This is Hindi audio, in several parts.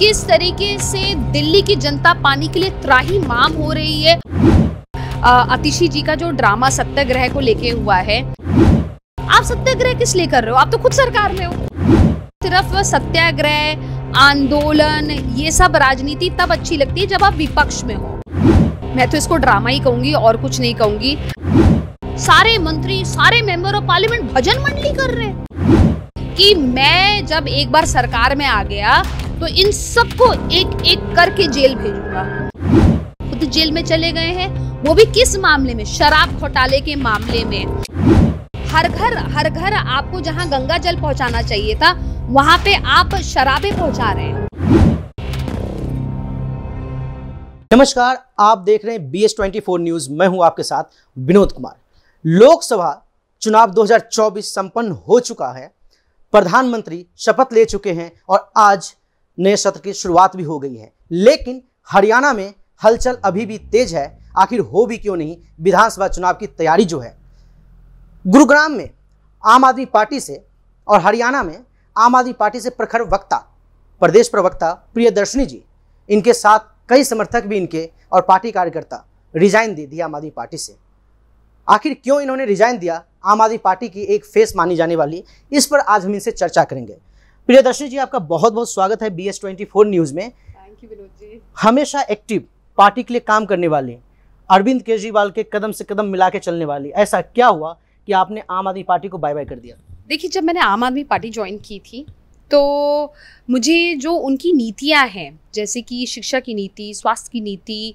किस तरीके से दिल्ली की जनता पानी के लिए त्राहिमाम हो रही है। आतिशी जी का जो ड्रामा सत्याग्रह को लेके हुआ है, आप सत्याग्रह किस लिए कर रहे हो? आप तो खुद सरकार में हो। सिर्फ सत्याग्रह, आंदोलन, ये सब राजनीति तब अच्छी लगती है जब आप विपक्ष में हो। मैं तो इसको ड्रामा ही कहूंगी और कुछ नहीं कहूंगी। सारे मंत्री, सारे मेंबर ऑफ पार्लियामेंट भजन मंडली कर रहे हैं कि मैं जब एक बार सरकार में आ गया तो इन सबको एक एक करके जेल भेजूंगा। खुद जेल में चले गए हैं, वो भी किस मामले में? शराब घोटाले के मामले में। हर घर आपको जहां गंगा जल पहुंचाना चाहिए था, वहां पे आप शराबें पहुंचा रहे हैं। नमस्कार, आप देख रहे हैं BS24 न्यूज। मैं हूं आपके साथ विनोद कुमार। लोकसभा चुनाव 2024 संपन्न हो चुका है। प्रधानमंत्री शपथ ले चुके हैं और आज नए सत्र की शुरुआत भी हो गई है। लेकिन हरियाणा में हलचल अभी भी तेज है। आखिर हो भी क्यों नहीं, विधानसभा चुनाव की तैयारी जो है, गुरुग्राम में आम आदमी पार्टी से और हरियाणा में आम आदमी पार्टी से प्रखर वक्ता, प्रदेश प्रवक्ता प्रियदर्शनी जी, इनके साथ कई समर्थक भी इनके और पार्टी कार्यकर्ता रिजाइन दे दिया आम आदमी पार्टी से। आखिर क्यों इन्होंने रिजाइन दिया? आम आदमी पार्टी की एक फेस मानी जाने वाली, इस पर आज हम इनसे चर्चा करेंगे। प्रियदर्शनी जी, आपका बहुत बहुत स्वागत है BS24 न्यूज में। Thank you Vinod ji. हमेशा एक्टिव, पार्टी के लिए काम करने वाली, अरविंद केजरीवाल के कदम से कदम मिला के चलने वाली, ऐसा क्या हुआ कि आपने आम आदमी पार्टी को बाय बाय कर दिया? देखिए, जब मैंने आम आदमी पार्टी ज्वाइन की थी तो मुझे जो उनकी नीतियां हैं, जैसे कि शिक्षा की नीति, स्वास्थ्य की नीति,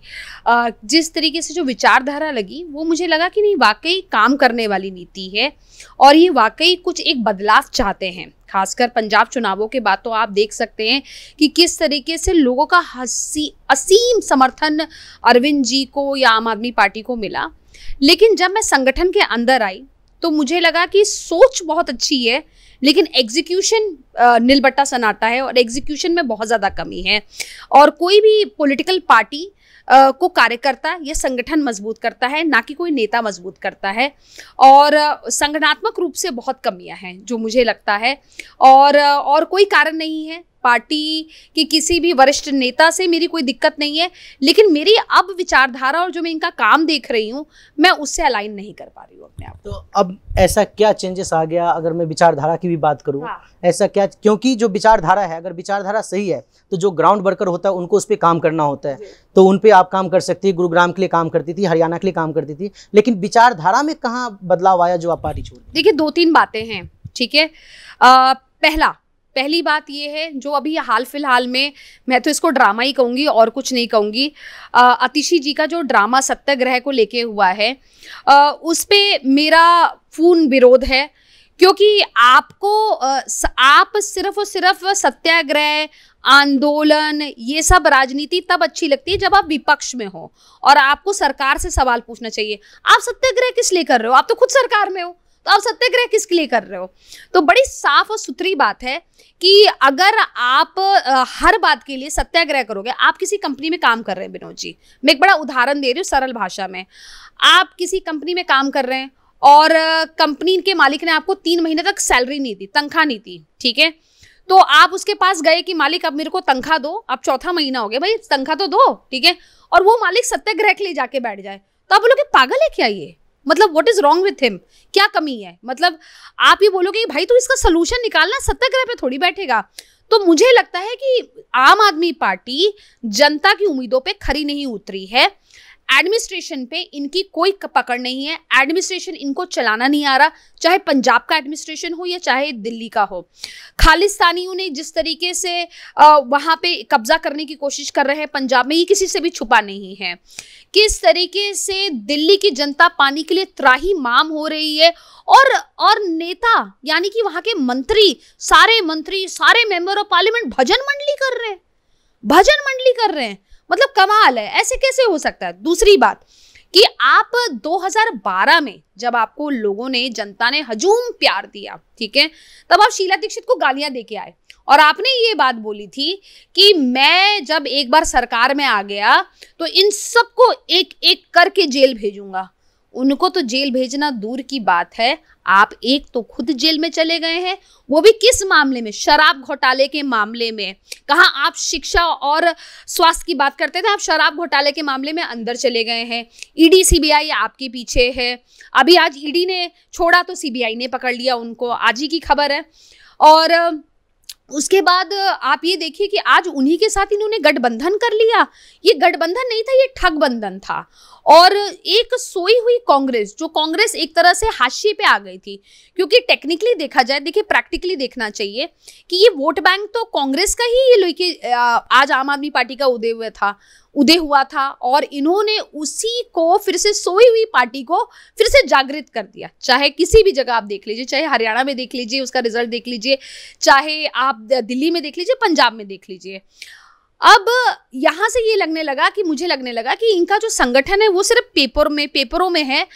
जिस तरीके से जो विचारधारा लगी, वो मुझे लगा कि नहीं, वाकई काम करने वाली नीति है और ये वाकई कुछ एक बदलाव चाहते हैं। खासकर पंजाब चुनावों के बाद तो आप देख सकते हैं कि किस तरीके से लोगों का असीम समर्थन अरविंद जी को या आम आदमी पार्टी को मिला। लेकिन जब मैं संगठन के अंदर आई तो मुझे लगा कि सोच बहुत अच्छी है, लेकिन एग्जीक्यूशन नीलबट्टा सन्नाटा है और एग्जीक्यूशन में बहुत ज़्यादा कमी है। और कोई भी पॉलिटिकल पार्टी को कार्यकर्ता या संगठन मजबूत करता है, ना कि कोई नेता मजबूत करता है। और संगठनात्मक रूप से बहुत कमियां हैं जो मुझे लगता है, और कोई कारण नहीं है। पार्टी के किसी भी वरिष्ठ नेता से मेरी कोई दिक्कत नहीं है, लेकिन मेरी अब विचारधारा और जो मैं इनका काम देख रही हूँ, मैं उससे अलाइन नहीं कर पा रही हूँ अपने आप। तो अब ऐसा क्या चेंजेस आ गया? अगर मैं विचारधारा की भी बात करूँ, हाँ। ऐसा क्या? क्योंकि जो विचारधारा है, अगर विचारधारा सही है तो जो ग्राउंड वर्कर होता है उनको उस पर काम करना होता है, तो उन पे आप काम कर सकती है। गुरुग्राम के लिए काम करती थी, हरियाणा के लिए काम करती थी, लेकिन विचारधारा में कहाँ बदलाव आया जो आप पार्टी छोड़ दी? देखिए, 2-3 बातें हैं, ठीक है। पहली बात ये है, जो अभी हाल फिलहाल में, मैं तो इसको ड्रामा ही कहूँगी और कुछ नहीं कहूँगी, आतिशी जी का जो ड्रामा सत्याग्रह को लेके हुआ है, उस पे मेरा पूर्ण विरोध है। क्योंकि आप सिर्फ और सिर्फ सत्याग्रह, आंदोलन, ये सब राजनीति तब अच्छी लगती है जब आप विपक्ष में हो और आपको सरकार से सवाल पूछना चाहिए। आप सत्याग्रह किस लिए कर रहे हो? आप तो खुद सरकार में हो, तो आप सत्याग्रह किसके लिए कर रहे हो? तो बड़ी साफ और सुथरी बात है कि अगर आप हर बात के लिए सत्याग्रह करोगे, आप किसी कंपनी में काम कर रहे हैं विनोद जी, मैं एक बड़ा उदाहरण दे रही हूँ सरल भाषा में। आप किसी कंपनी में काम कर रहे हैं और कंपनी के मालिक ने आपको 3 महीने तक सैलरी नहीं दी, तनख्वाह नहीं दी, ठीक है। तो आप उसके पास गए कि मालिक अब मेरे को तनख्वाह दो, अब 4था महीना हो गया, भाई तनख्वाह तो दो, ठीक है। और वो मालिक सत्याग्रह के लिए जाके बैठ जाए, तो आप बोलोगे पागल है क्या ये? मतलब what is wrong with him? क्या कमी है? मतलब आप ये बोलोगे कि भाई तू इसका सोल्यूशन निकालना, सत्याग्रह पे थोड़ी बैठेगा। तो मुझे लगता है कि आम आदमी पार्टी जनता की उम्मीदों पे खरी नहीं उतरी है। एडमिनिस्ट्रेशन पे इनकी कोई पकड़ नहीं है। एडमिनिस्ट्रेशन इनको चलाना नहीं आ रहा, चाहे पंजाब का एडमिनिस्ट्रेशन हो या चाहे दिल्ली का हो। खालिस्तानियों ने जिस तरीके से वहाँ पे कब्जा करने की कोशिश कर रहे हैं पंजाब में, ये किसी से भी छुपा नहीं है। किस तरीके से दिल्ली की जनता पानी के लिए त्राहिमाम हो रही है और नेता, यानी कि वहाँ के मंत्री, सारे मेंबर ऑफ पार्लियामेंट भजन मंडली कर रहे हैं। मतलब कमाल है, ऐसे कैसे हो सकता है? दूसरी बात कि आप 2012 में जब आपको लोगों ने, जनता ने हजूम प्यार दिया, ठीक है, तब आप शीला दीक्षित को गालियां देके आए और आपने ये बात बोली थी कि मैं जब एक बार सरकार में आ गया तो इन सबको एक एक करके जेल भेजूंगा। उनको तो जेल भेजना दूर की बात है, आप एक तो खुद जेल में चले गए हैं, वो भी किस मामले में? शराब घोटाले के मामले में। कहाँ आप शिक्षा और स्वास्थ्य की बात करते थे, आप शराब घोटाले के मामले में अंदर चले गए हैं। ईडी सीबीआई आपके पीछे है। अभी आज ईडी ने छोड़ा तो सीबीआई ने पकड़ लिया उनको, आज ही की खबर है। और उसके बाद आप ये देखिए कि आज उन्हीं के साथ इन्होंने गठबंधन कर लिया। ये गठबंधन नहीं था, ये ठगबंधन था। और एक सोई हुई कांग्रेस, जो कांग्रेस एक तरह से हाशिए पे आ गई थी, क्योंकि टेक्निकली देखा जाए, देखिए प्रैक्टिकली देखना चाहिए कि ये वोट बैंक तो कांग्रेस का ही ये लेके आज आम आदमी पार्टी का उदय हुआ था और इन्होंने उसी को फिर से सोई हुई पार्टी को फिर से जागृत कर दिया। चाहे किसी भी जगह आप देख लीजिए, चाहे हरियाणा में देख लीजिए, उसका रिजल्ट देख लीजिए, चाहे आप दिल्ली में देख लीजिए, पंजाब में देख लीजिए। अब यहां से ये मुझे लगने लगा कि इनका जो संगठन है वो सिर्फ पेपरों में है।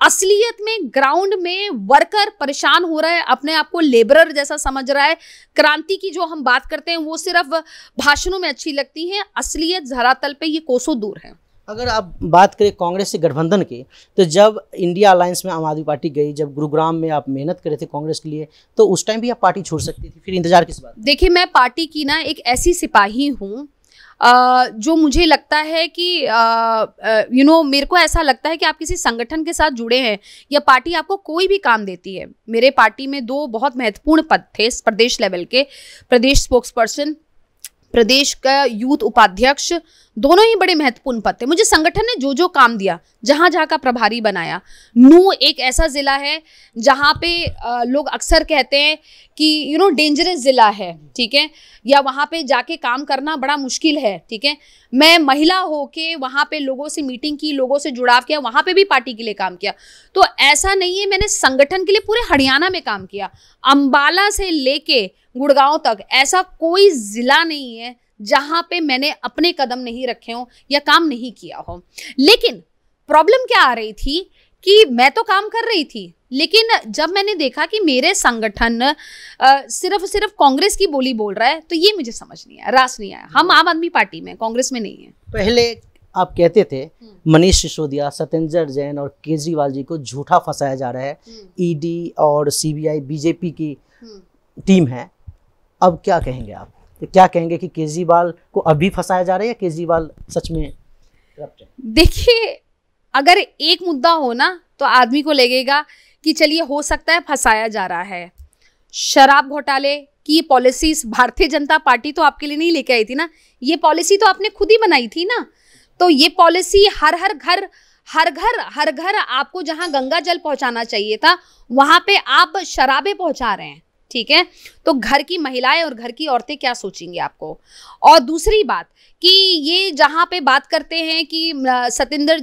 असलियत में ग्राउंड में वर्कर परेशान हो रहा है, अपने आप को लेबरर जैसा समझ रहा है। क्रांति की जो हम बात करते हैं वो सिर्फ भाषणों में अच्छी लगती है, असलियत धरातल पे ये कोसों दूर है। अगर आप बात करें कांग्रेस से गठबंधन की, तो जब इंडिया अलायंस में आम आदमी पार्टी गई, जब गुरुग्राम में आप मेहनत करे थे कांग्रेस के लिए, तो उस टाइम भी आप पार्टी छोड़ सकती थी, फिर इंतजार किस बात? देखिए, मैं पार्टी की ना एक ऐसी सिपाही हूँ जो मुझे लगता है कि मेरे को ऐसा लगता है कि आप किसी संगठन के साथ जुड़े हैं या पार्टी आपको कोई भी काम देती है। मेरे पार्टी में 2 बहुत महत्वपूर्ण पद थे प्रदेश लेवल के, प्रदेश स्पोक्सपर्सन, प्रदेश का यूथ उपाध्यक्ष, दोनों ही बड़े महत्वपूर्ण पद थे। मुझे संगठन ने जो काम दिया, जहां जहां का प्रभारी बनाया। नूह एक ऐसा जिला है जहां पे लोग अक्सर कहते हैं कि डेंजरस जिला है, ठीक है, या वहां पे जाके काम करना बड़ा मुश्किल है, ठीक है। मैं महिला होके वहां पे लोगों से मीटिंग की, लोगों से जुड़ाव किया, वहां पे भी पार्टी के लिए काम किया। तो ऐसा नहीं है, मैंने संगठन के लिए पूरे हरियाणा में काम किया, अंबाला से लेके गुड़गांव तक ऐसा कोई जिला नहीं है जहां पे मैंने अपने कदम नहीं रखे हो या काम नहीं किया हो। लेकिन प्रॉब्लम क्या आ रही थी कि मैं तो काम कर रही थी, लेकिन जब मैंने देखा कि मेरे संगठन सिर्फ कांग्रेस की बोली बोल रहा है, तो ये मुझे समझ नहीं आया, रास नहीं आया। हम आम आदमी पार्टी में, कांग्रेस में नहीं है। पहले आप कहते थे मनीष सिसोदिया, सत्येंद्र जैन और केजरीवाल जी को झूठा फंसाया जा रहा है, ईडी और सीबीआई बीजेपी की टीम है। अब क्या कहेंगे आप? तो क्या कहेंगे कि केजरीवाल को अभी फंसाया जा रहा है या केजरीवाल सच में करप्ट है? देखिए, अगर एक मुद्दा हो ना तो आदमी को लगेगा कि चलिए हो सकता है फंसाया जा रहा है। शराब घोटाले की पॉलिसीज भारतीय जनता पार्टी तो आपके लिए नहीं लेके आई थी ना, ये पॉलिसी तो आपने खुद ही बनाई थी ना। तो ये पॉलिसी हर घर आपको जहां गंगा जल पहुंचाना चाहिए था, वहां पे आप शराबें पहुंचा रहे हैं, ठीक है। तो घर की महिलाएं और घर की औरतें क्या सोचेंगी आपको? और दूसरी बात कि ये जहाँ पे बात करते हैं कि सत्येंद्र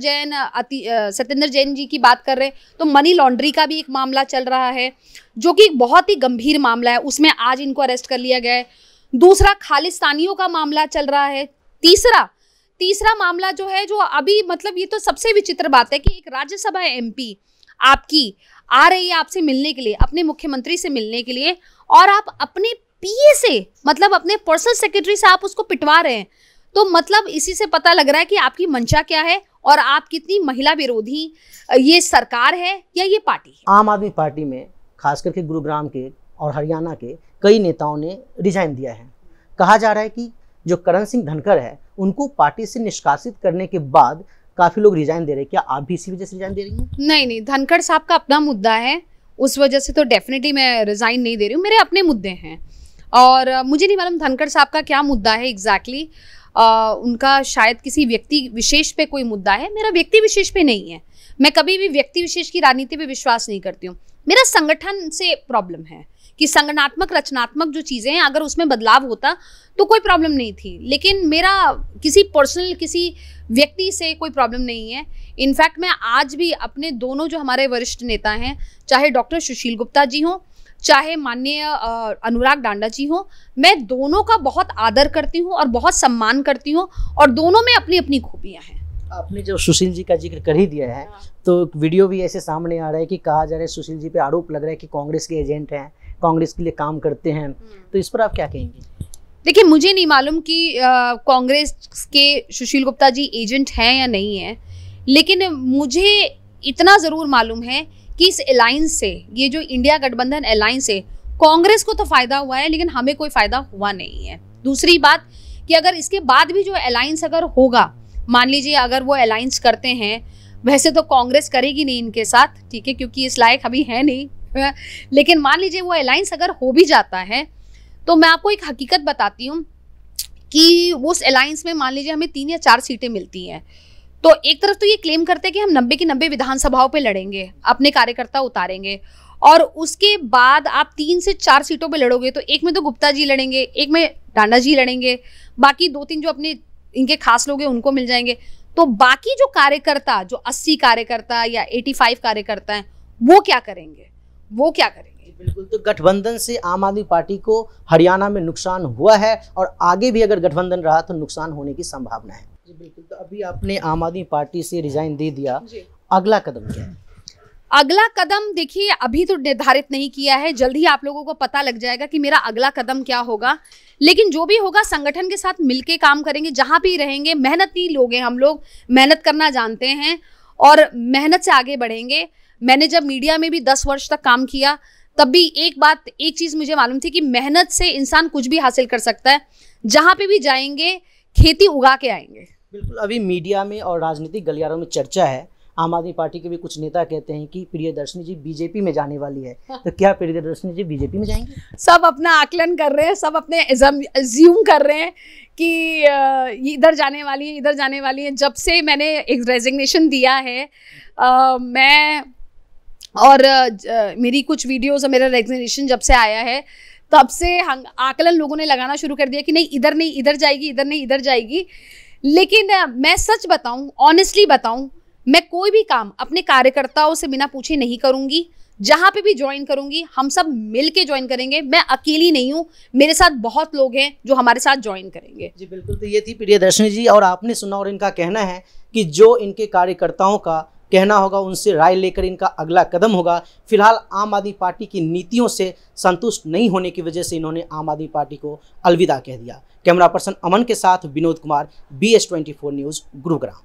जैन जी की बात कर रहे हैं, तो मनी लॉन्ड्री का भी एक मामला चल रहा है जो कि बहुत ही गंभीर मामला है, उसमें आज इनको अरेस्ट कर लिया गया है। दूसरा, खालिस्तानियों का मामला चल रहा है। तीसरा मामला जो है, जो अभी मतलब ये तो सबसे विचित्र बात है कि एक राज्यसभा एमपी आपकी आ रही है आपसे मिलने के लिए, अपने मुख्यमंत्री से मिलने के लिए, और आप अपने पीए से, मतलब अपने पर्सनल सेक्रेटरी से आप उसको पिटवा रहे हैं। तो मतलब इसी से पता लग रहा है कि आपकी मंशा क्या है और आप कितनी महिला विरोधी ये सरकार है या ये पार्टी है। आम आदमी पार्टी में खास करके गुरुग्राम के और हरियाणा के कई नेताओं ने रिजाइन दिया है। कहा जा रहा है कि जो करण सिंह धनखड़ है, उनको पार्टी से निष्कासित करने के बाद काफी लोग रिजाइन दे रहे हैं। क्या आप भी इसी वजह से रिजाइन दे रही हैं? नहीं, धनखड़ साहब का अपना मुद्दा है, उस वजह से तो डेफिनेटली मैं रिजाइन नहीं दे रही हूँ। मेरे अपने मुद्दे हैं और मुझे नहीं मालूम धनखड़ साहब का क्या मुद्दा है एग्जैक्टली। उनका शायद किसी व्यक्ति विशेष पे कोई मुद्दा है, मेरा व्यक्ति विशेष पे नहीं है। मैं कभी भी व्यक्ति विशेष की राजनीति पे विश्वास नहीं करती हूँ। मेरा संगठन से प्रॉब्लम है कि संगठनात्मक रचनात्मक जो चीज़ें हैं, अगर उसमें बदलाव होता तो कोई प्रॉब्लम नहीं थी, लेकिन मेरा किसी पर्सनल किसी व्यक्ति से कोई प्रॉब्लम नहीं है। इनफैक्ट मैं आज भी अपने दोनों जो हमारे वरिष्ठ नेता हैं, चाहे डॉक्टर सुशील गुप्ता जी हों, चाहे माननीय अनुराग डांडा जी हों, मैं दोनों का बहुत आदर करती हूँ और बहुत सम्मान करती हूँ, और दोनों में अपनी अपनी खूबियाँ हैं। आपने जो सुशील जी का जिक्र कर ही दिया है, तो वीडियो भी ऐसे सामने आ रहा है कि कहा जा रहा है सुशील जी पे आरोप लग रहा है कि कांग्रेस के एजेंट हैं, कांग्रेस के लिए काम करते हैं, तो इस पर आप क्या कहेंगे? देखिए, मुझे नहीं मालूम कि कांग्रेस के सुशील गुप्ता जी एजेंट हैं या नहीं है, लेकिन मुझे इतना ज़रूर मालूम है कि इस अलायंस से, ये जो इंडिया गठबंधन अलायंस है, कांग्रेस को तो फ़ायदा हुआ है लेकिन हमें कोई फ़ायदा हुआ नहीं है। दूसरी बात कि अगर इसके बाद भी जो अलायंस अगर होगा, मान लीजिए अगर वो अलायंस करते हैं, वैसे तो कांग्रेस करेगी नहीं इनके साथ, ठीक है, क्योंकि इस लायक अभी है नहीं लेकिन मान लीजिए वो अलायंस अगर हो भी जाता है तो मैं आपको एक हकीकत बताती हूँ कि उस अलायंस में मान लीजिए हमें 3 या 4 सीटें मिलती हैं, तो एक तरफ तो ये क्लेम करते हैं कि हम 90 की 90 विधानसभाओं पे लड़ेंगे, अपने कार्यकर्ता उतारेंगे, और उसके बाद आप 3 से 4 सीटों पे लड़ोगे तो एक में तो गुप्ता जी लड़ेंगे, एक में टांडा जी लड़ेंगे, बाकी 2-3 जो अपने इनके खास लोग हैं उनको मिल जाएंगे। तो बाकी जो कार्यकर्ता, जो 80 कार्यकर्ता या 85 कार्यकर्ता हैं, वो क्या करेंगे? वो क्या करेंगे? बिल्कुल, तो गठबंधन से आम आदमी पार्टी को हरियाणा में नुकसान हुआ है और आगे भी अगर गठबंधन रहा तो नुकसान होने की संभावना है। जी बिल्कुल, तो अभी आपने आम आदमी पार्टी से रिजाइन दे दिया, अगला कदम क्या है? अगला कदम देखिए अभी तो निर्धारित नहीं किया है, जल्द ही आप लोगों को पता लग जाएगा कि मेरा अगला कदम क्या होगा। लेकिन जो भी होगा संगठन के साथ मिलके काम करेंगे, जहां भी रहेंगे। मेहनती लोग हैं हम लोग, मेहनत करना जानते हैं और मेहनत से आगे बढ़ेंगे। मैंने जब मीडिया में भी 10 वर्ष तक काम किया तब भी एक चीज़ मुझे मालूम थी कि मेहनत से इंसान कुछ भी हासिल कर सकता है। जहाँ पे भी जाएंगे खेती उगा के आएंगे। बिल्कुल, अभी मीडिया में और राजनीतिक गलियारों में चर्चा है, आम आदमी पार्टी के भी कुछ नेता कहते हैं कि प्रियदर्शनी जी बीजेपी में जाने वाली है, तो क्या प्रियदर्शनी जी बीजेपी में जाएंगे? सब अपना आकलन कर रहे हैं, सब अपने अज्यूम कर रहे हैं कि इधर जाने वाली है, इधर जाने वाली है। जब से मैंने एक रेजिग्नेशन दिया है मैं और मेरी कुछ वीडियोस और मेरा रेजिग्नेशन जब से आया है तब से आकलन लोगों ने लगाना शुरू कर दिया कि नहीं इधर जाएगी, इधर नहीं इधर जाएगी। लेकिन मैं सच बताऊं, ऑनेस्टली बताऊं, मैं कोई भी काम अपने कार्यकर्ताओं से बिना पूछे नहीं करूंगी। जहां पे भी ज्वाइन करूंगी हम सब मिल के ज्वाइन करेंगे। मैं अकेली नहीं हूं, मेरे साथ बहुत लोग हैं जो हमारे साथ ज्वाइन करेंगे। जी बिल्कुल, तो ये थी प्रियदर्शनी जी और आपने सुना और इनका कहना है कि जो इनके कार्यकर्ताओं का कहना होगा उनसे राय लेकर इनका अगला कदम होगा। फिलहाल आम आदमी पार्टी की नीतियों से संतुष्ट नहीं होने की वजह से इन्होंने आम आदमी पार्टी को अलविदा कह दिया। कैमरा पर्सन अमन के साथ विनोद कुमार, BS24 न्यूज़, गुरुग्राम।